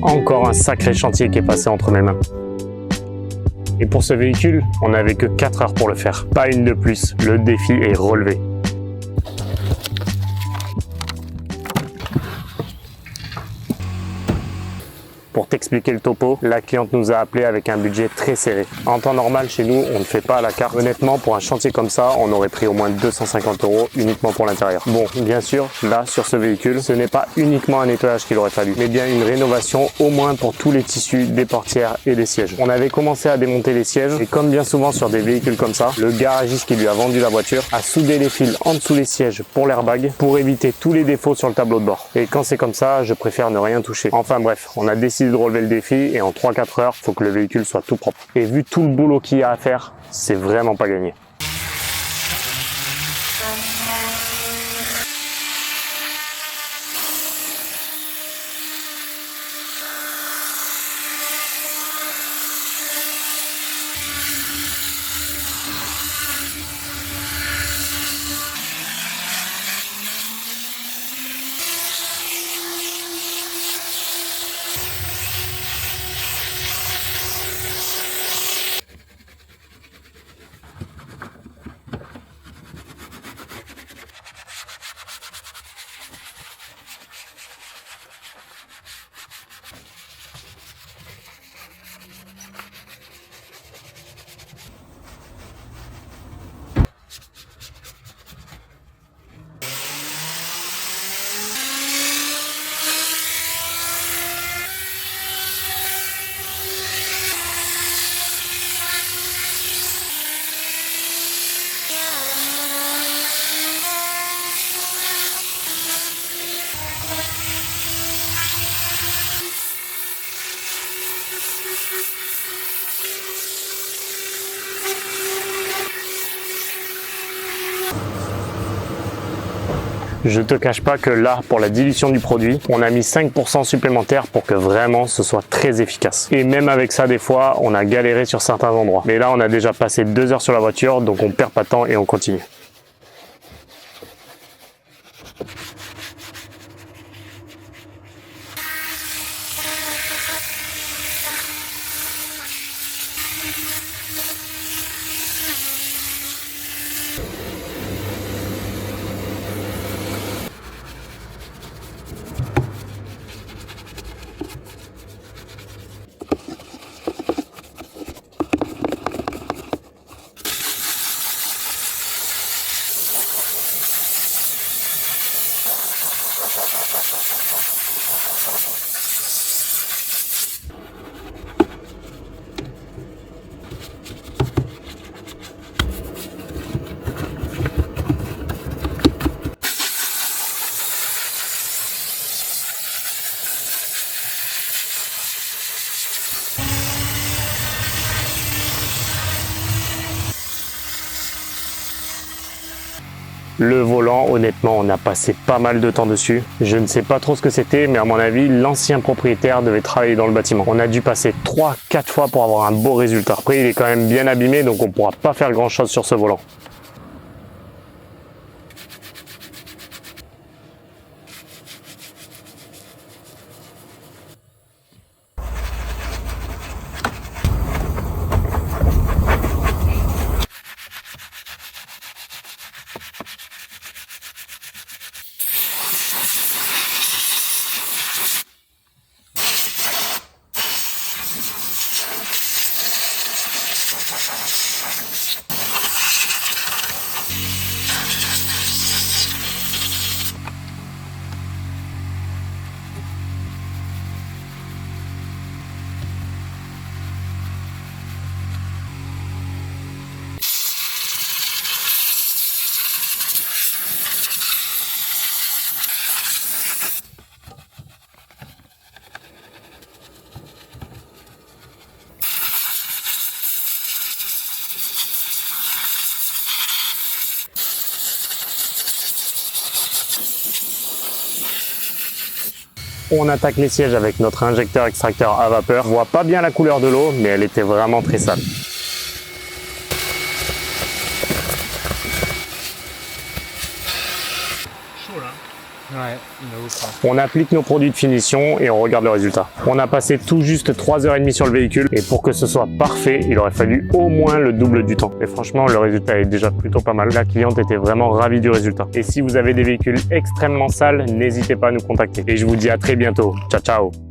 Encore un sacré chantier qui est passé entre mes mains. Et pour ce véhicule, on n'avait que 4 heures pour le faire. Pas une de plus, le défi est relevé. Pour t'expliquer le topo, la cliente nous a appelé avec un budget très serré. En temps normal, chez nous, on ne fait pas à la carte. Honnêtement, pour un chantier comme ça, on aurait pris au moins 250 € uniquement pour l'intérieur. Bon, bien sûr, là, sur ce véhicule, ce n'est pas uniquement un nettoyage qu'il aurait fallu, mais bien une rénovation au moins pour tous les tissus, des portières et des sièges. On avait commencé à démonter les sièges et comme bien souvent sur des véhicules comme ça, le garagiste qui lui a vendu la voiture a soudé les fils en dessous les sièges pour l'airbag pour éviter tous les défauts sur le tableau de bord. Et quand c'est comme ça, je préfère ne rien toucher. Enfin bref, on a décidé de relever le défi et en 3-4 heures, faut que le véhicule soit tout propre. Et vu tout le boulot qu'il y a à faire, c'est vraiment pas gagné. Je te cache pas que là, pour la dilution du produit, on a mis 5% supplémentaire pour que vraiment ce soit très efficace. Et même avec ça, des fois, on a galéré sur certains endroits. Mais là, on a déjà passé 2 heures sur la voiture, donc on perd pas de temps et on continue. Le volant, honnêtement, on a passé pas mal de temps dessus. Je ne sais pas trop ce que c'était, mais à mon avis, l'ancien propriétaire devait travailler dans le bâtiment. On a dû passer 3-4 fois pour avoir un beau résultat. Après, il est quand même bien abîmé, donc on ne pourra pas faire grand chose sur ce volant. On attaque les sièges avec notre injecteur extracteur à vapeur. On voit pas bien la couleur de l'eau, mais elle était vraiment très sale. Chaud là. Ouais. On applique nos produits de finition et on regarde le résultat. On a passé tout juste 3h30 sur le véhicule et pour que ce soit parfait, il aurait fallu au moins le double du temps. Et franchement, le résultat est déjà plutôt pas mal. La cliente était vraiment ravie du résultat. Et si vous avez des véhicules extrêmement sales, n'hésitez pas à nous contacter. Et je vous dis à très bientôt. Ciao, ciao!